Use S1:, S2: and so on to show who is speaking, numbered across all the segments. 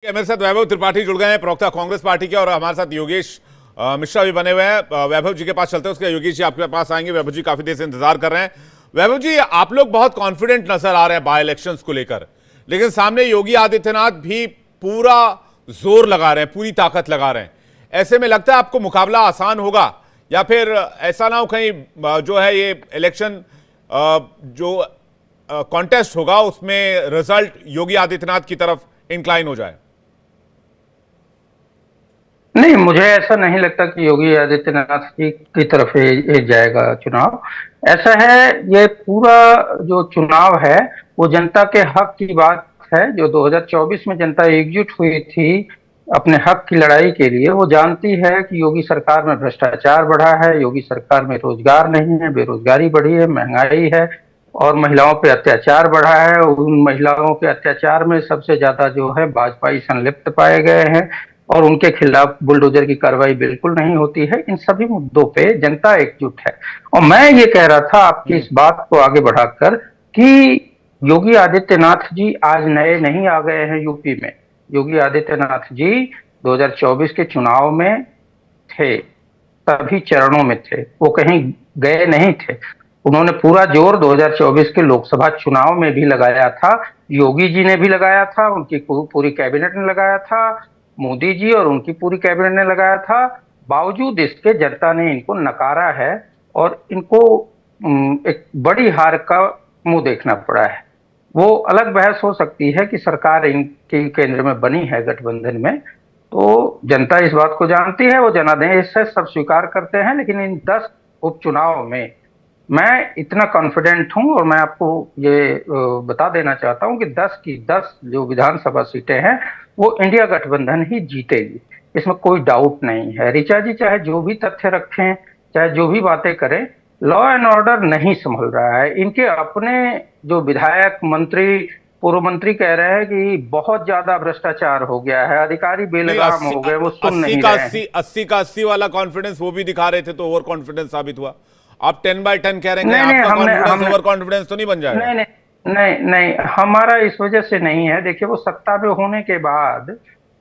S1: मेरे साथ वैभव त्रिपाठी जुड़ गए हैं, प्रवक्ता कांग्रेस पार्टी के, और हमारे साथ योगेश मिश्रा भी बने हुए हैं। वैभव जी के पास चलते हैं, उसके योगेश जी आपके पास आएंगे। वैभव जी काफी देर से इंतजार कर रहे हैं। वैभव जी, आप लोग बहुत कॉन्फिडेंट नजर आ रहे हैं बाय इलेक्शंस को लेकर, लेकिन सामने योगी आदित्यनाथ भी पूरा जोर लगा रहे हैं, पूरी ताकत लगा रहे हैं। ऐसे में लगता है आपको मुकाबला आसान होगा, या फिर ऐसा ना हो कहीं जो है ये इलेक्शन जो कॉन्टेस्ट होगा उसमें रिजल्ट योगी आदित्यनाथ की तरफ इंक्लाइन हो जाए?
S2: नहीं, मुझे ऐसा नहीं लगता कि योगी आदित्यनाथ जी की तरफ ये जाएगा चुनाव। ऐसा है, ये पूरा जो चुनाव है वो जनता के हक की बात है। जो 2024 में जनता एकजुट हुई थी अपने हक की लड़ाई के लिए, वो जानती है कि योगी सरकार में भ्रष्टाचार बढ़ा है, योगी सरकार में रोजगार नहीं है, बेरोजगारी बढ़ी है, महंगाई है और महिलाओं पे अत्याचार बढ़ा है। उन महिलाओं के अत्याचार में सबसे ज्यादा जो है भाजपाई संलिप्त पाए गए हैं और उनके खिलाफ बुलडोजर की कार्रवाई बिल्कुल नहीं होती है। इन सभी मुद्दों पे जनता एकजुट है। और मैं ये कह रहा था आपकी इस बात को आगे बढ़ाकर कि योगी आदित्यनाथ जी आज नए नहीं आ गए हैं यूपी में। योगी आदित्यनाथ जी 2024 के चुनाव में थे, सभी चरणों में थे, वो कहीं गए नहीं थे। उन्होंने पूरा जोर 2024 के लोकसभा चुनाव में भी लगाया था, योगी जी ने भी लगाया था, उनकी पूरी कैबिनेट ने लगाया था, मोदी जी और उनकी पूरी कैबिनेट ने लगाया था। बावजूद इसके जनता ने इनको नकारा है और इनको एक बड़ी हार का मुंह देखना पड़ा है। वो अलग बहस हो सकती है कि सरकार इनके केंद्र में बनी है गठबंधन में, तो जनता इस बात को जानती है, वो जनादेश से सब स्वीकार करते हैं। लेकिन इन 10 उपचुनाव में मैं इतना कॉन्फिडेंट हूं और मैं आपको ये बता देना चाहता हूं कि 10 की 10 जो विधानसभा सीटें हैं वो इंडिया गठबंधन ही जीतेगी, इसमें कोई डाउट नहीं है। ऋचा जी चाहे जो भी तथ्य रखें, चाहे जो भी बातें करें, लॉ एंड ऑर्डर नहीं संभल रहा है। इनके अपने जो विधायक, मंत्री, पूर्व मंत्री कह रहे हैं कि बहुत ज्यादा भ्रष्टाचार हो गया है, अधिकारी बेलगाम हो गए, वो सुन नहीं रहे हैं।
S1: 80 का 80 वाला कॉन्फिडेंस वो भी दिखा रहे थे, तो ओवर कॉन्फिडेंस साबित हुआ। आप 10/10 कह रहे हैं,
S2: नहीं,
S1: आपका
S2: हमने
S1: कॉन्फिडेंस
S2: हमने
S1: ओवर कॉन्फिडेंस तो नहीं बन जाएगा?
S2: नहीं नहीं नहीं नहीं, हमारा इस वजह से नहीं है। देखिए, वो सत्ता में होने के बाद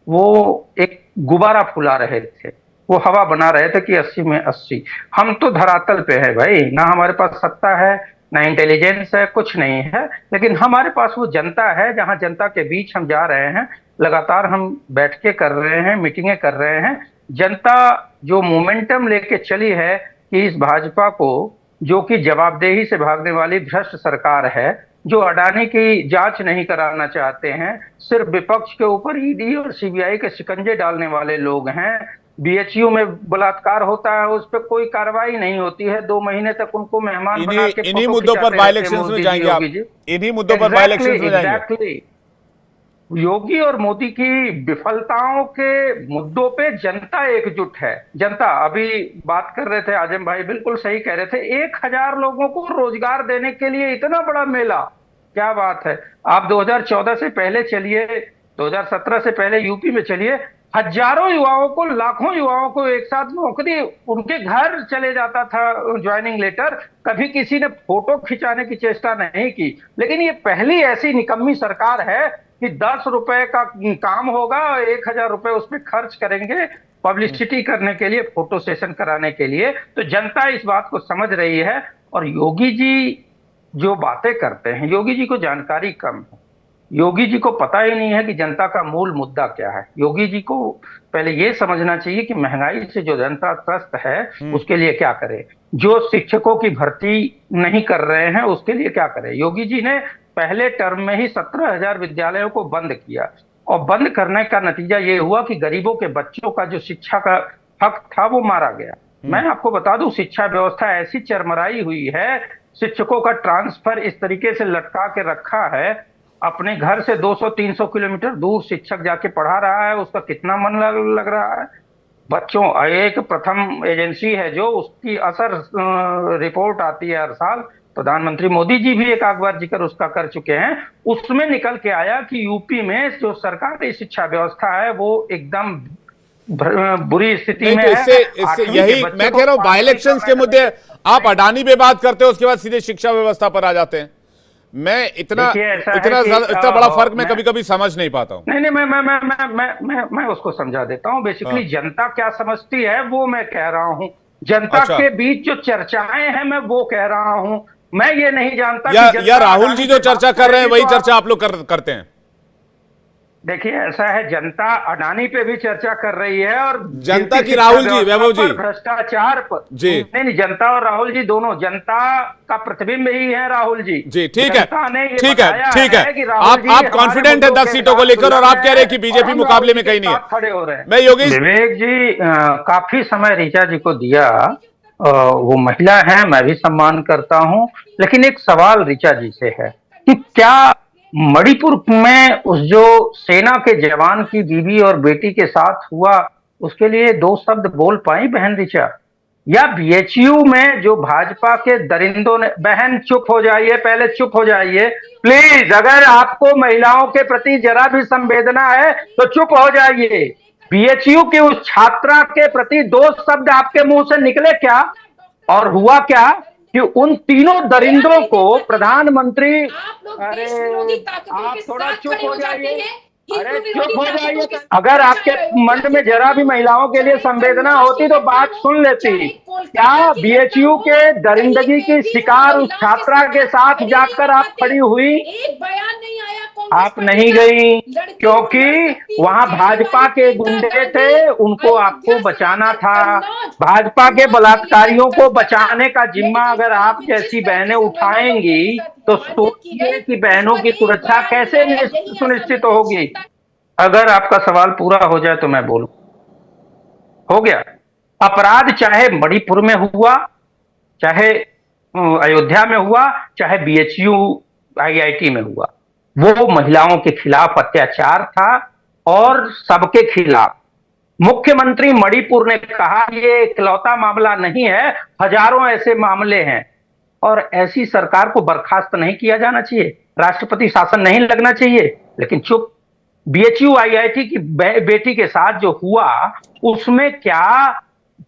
S2: वो एक गुब्बारा फुला रहे थे, वो हवा बना रहे थे कि 80 में 80। हम तो धरातल पे है भाई, ना हमारे पास सत्ता है, ना इंटेलिजेंस है, कुछ नहीं है। लेकिन हमारे पास वो जनता है, जहां जनता के बीच हम जा रहे हैं, लगातार हम बैठकें कर रहे हैं, मीटिंगें कर रहे हैं। जनता जो मोमेंटम लेके चली है कि इस भाजपा को, जो कि जवाबदेही से भागने वाली भ्रष्ट सरकार है, जो अडानी की जांच नहीं कराना चाहते हैं, सिर्फ विपक्ष के ऊपर ईडी और सीबीआई के शिकंजे डालने वाले लोग हैं। बीएचयू में बलात्कार होता है, उस पर कोई कार्रवाई नहीं होती है, 2 महीने तक उनको मेहमान बना के
S1: इन्हीं
S2: फोटो
S1: मुद्दों पर
S2: खिंचाते
S1: बाय
S2: रहते हैं
S1: इलेक्शंस में
S2: मोदी जी,
S1: जाएंगे आप?
S2: योगी जी।
S1: इन्हीं मुद्दों पर बाय इलेक्शंस में जाएंगे?
S2: एग्जैक्टली, योगी और मोदी की विफलताओं के मुद्दों पे जनता एकजुट है। जनता, अभी बात कर रहे थे आजम भाई, बिल्कुल सही कह रहे थे, 1000 लोगों को रोजगार देने के लिए इतना बड़ा मेला, क्या बात है। आप 2014 से पहले चलिए, 2017 से पहले यूपी में चलिए, हजारों युवाओं को, लाखों युवाओं को एक साथ नौकरी उनके घर चले जाता था, ज्वाइनिंग लेटर। कभी किसी ने फोटो खिंचाने की चेष्टा नहीं की। लेकिन ये पहली ऐसी निकम्मी सरकार है कि 10 रुपए का काम होगा, 1000 रुपए उस पर खर्च करेंगे पब्लिसिटी करने के लिए, फोटो सेशन कराने के लिए। तो जनता इस बात को समझ रही है। और योगी जी जो बातें करते हैं, योगी जी को जानकारी कम है। योगी जी को पता ही नहीं है कि जनता का मूल मुद्दा क्या है। योगी जी को पहले यह समझना चाहिए कि महंगाई से जो जनता त्रस्त है उसके लिए क्या करे, जो शिक्षकों की भर्ती नहीं कर रहे हैं उसके लिए क्या करे। योगी जी ने पहले टर्म में ही 17,000 विद्यालयों को बंद किया, और बंद करने का नतीजा ये हुआ कि गरीबों के बच्चों का जो शिक्षा का हक था वो मारा गया। मैं आपको बता दूं, शिक्षा व्यवस्था ऐसी चरमराई हुई है, शिक्षकों का ट्रांसफर इस तरीके से लटका के रखा है, अपने घर से 200-300 किलोमीटर दूर शिक्षक जाके पढ़ा रहा है, उसका कितना मन लग रहा है बच्चों। एक प्रथम एजेंसी है जो उसकी असर रिपोर्ट आती है हर साल, प्रधानमंत्री मोदी जी भी एक आध बार जिक्र उसका कर चुके हैं। उसमें निकल के आया कि यूपी में जो सरकारी शिक्षा व्यवस्था है वो एकदम बुरी स्थिति में
S1: तो
S2: है।
S1: इससे यही मैं कह रहा हूं, बाय इलेक्शंस के मुद्दे आप अडानी पे बात करते हो, उसके बाद सीधे शिक्षा व्यवस्था पर आ जाते हैं। मैं इतना
S2: देखिए, ऐसा है
S1: इतना
S2: कि,
S1: ज्यादा इतना बड़ा फर्क मैं
S2: मैं-
S1: कभी कभी समझ नहीं पाता हूँ।
S2: नहीं नहीं, मैं उसको समझा देता हूँ। बेसिकली
S1: हाँ।
S2: जनता क्या समझती है वो मैं कह रहा हूँ। जनता
S1: अच्छा,
S2: के बीच जो चर्चाएं हैं मैं वो कह रहा हूँ। मैं ये नहीं जानता
S1: या
S2: कि जनता
S1: राहुल
S2: अडानी
S1: जी जो
S2: से बात
S1: चर्चा कर रहे हैं
S2: करेगी
S1: वही
S2: तो
S1: चर्चा आप लोग करते हैं?
S2: देखिए, ऐसा है, जनता अडानी पे भी चर्चा कर रही है और
S1: जनता
S2: गिरती
S1: की
S2: शिक्षा
S1: राहुल जी,
S2: व्यवस्था
S1: वैभव जी।
S2: पर, भ्रष्टाचार पर।
S1: जी
S2: नहीं, जनता और राहुल जी दोनों, जनता का प्रतिबिंब ही है राहुल जी।
S1: जी, ठीक है,
S2: जनता ने ये
S1: ठीक है,
S2: बताया
S1: ठीक है।
S2: कि राहुल
S1: आप
S2: जी
S1: आप
S2: हमारे
S1: कॉन्फिडेंट है
S2: मुद्दों
S1: 10
S2: के
S1: सीटों को
S2: साथ
S1: लेकर, और आप
S2: लड़
S1: कह रहे हैं कि
S2: और
S1: बीजेपी
S2: हम
S1: मुकाबले
S2: राहुल
S1: में
S2: जी
S1: कहीं
S2: के
S1: नहीं है।
S2: साथ खड़े हो रहे हैं।
S1: मैं योगेश,
S2: विवेक जी, काफी समय ऋचा जी को दिया। वो महिला है, मैं भी सम्मान करता हूं, लेकिन एक सवाल ऋचा जी से है कि क्या मणिपुर में उस जो सेना के जवान की बीवी और बेटी के साथ हुआ, उसके लिए दो शब्द बोल पाई बहन ऋचा? या बीएचयू में जो भाजपा के दरिंदों ने, बहन चुप हो जाइए, पहले चुप हो जाइए प्लीज। अगर आपको महिलाओं के प्रति जरा भी संवेदना है तो चुप हो जाइए। बीएचयू की उस छात्रा के प्रति दो शब्द आपके मुंह से निकले क्या? और हुआ क्या कि उन तीनों दरिंदों को प्रधानमंत्री,
S3: आप लोग
S2: अरे
S3: देश विरोधी ताकतों
S2: आप
S3: के
S2: थोड़ा
S3: साथ
S2: चुप
S3: खड़े
S2: हो
S3: हो जाते
S2: जाइए।
S3: हैं।
S2: अरे
S3: हिंदू
S2: चुप
S3: विरोधी
S2: हो
S3: ताकतों
S2: जाइए।
S3: के
S2: अगर आपके मन में जरा भी महिलाओं के लिए संवेदना होती तो बात सुन लेती। क्या बीएचयू के दरिंदगी की शिकार उस छात्रा के साथ जाकर आप खड़ी हुई?
S3: एक बयान नहीं आया
S2: आप नहीं गई, क्योंकि वहां भाजपा के गुंडे थे, उनको आपको बचाना था। भाजपा के बलात्कारियों को बचाने का जिम्मा अगर आप जैसी बहनें उठाएंगी तो सोचिए कि बहनों की सुरक्षा कैसे सुनिश्चित होगी। अगर आपका सवाल पूरा हो जाए तो मैं बोलूं। हो गया। अपराध चाहे मणिपुर में हुआ, चाहे अयोध्या में हुआ, चाहे बीएचयू आईआईटी में हुआ, वो महिलाओं के खिलाफ अत्याचार था और सबके खिलाफ। मुख्यमंत्री मणिपुर ने कहा ये इकलौता मामला नहीं है, हजारों ऐसे मामले हैं और ऐसी सरकार को बर्खास्त नहीं किया जाना चाहिए, राष्ट्रपति शासन नहीं लगना चाहिए। लेकिन चुप। बीएचयू आईआईटी की बेटी के साथ जो हुआ उसमें क्या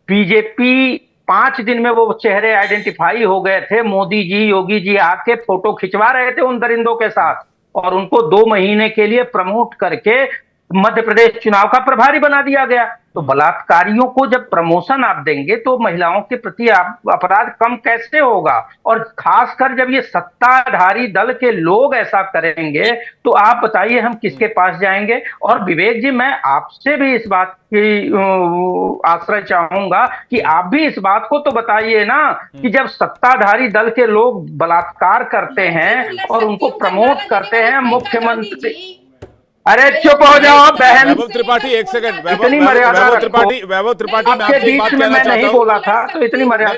S2: बीजेपी 5 दिन में वो चेहरे आइडेंटिफाई हो गए थे। मोदी जी, योगी जी आके फोटो खिंचवा रहे थे उन दरिंदों के साथ और उनको 2 महीने के लिए प्रमोट करके मध्य प्रदेश चुनाव का प्रभारी बना दिया गया। तो बलात्कारियों को जब प्रमोशन आप देंगे तो महिलाओं के प्रति अपराध कम कैसे होगा? और खासकर जब ये सत्ताधारी दल के लोग ऐसा करेंगे तो आप बताइए हम किसके पास जाएंगे? और विवेक जी, मैं आपसे भी इस बात की आश्रय चाहूंगा कि आप भी इस बात को तो बताइए ना कि जब सत्ताधारी दल के लोग बलात्कार करते हैं और उनको प्रमोट करते हैं मुख्यमंत्री। अरे चुप हो जाओ बहन।
S1: वैभव त्रिपाठी, एक सेकंड।
S2: इतनी मर्यादा
S1: वैभव
S2: रखो।
S1: त्रिपाठी, मैं
S2: आपके
S1: आपसे एक बात
S2: बीच में
S1: कहना
S2: मैं
S1: चाहता
S2: नहीं
S1: हूं।
S2: बोला था तो इतनी मर्यादा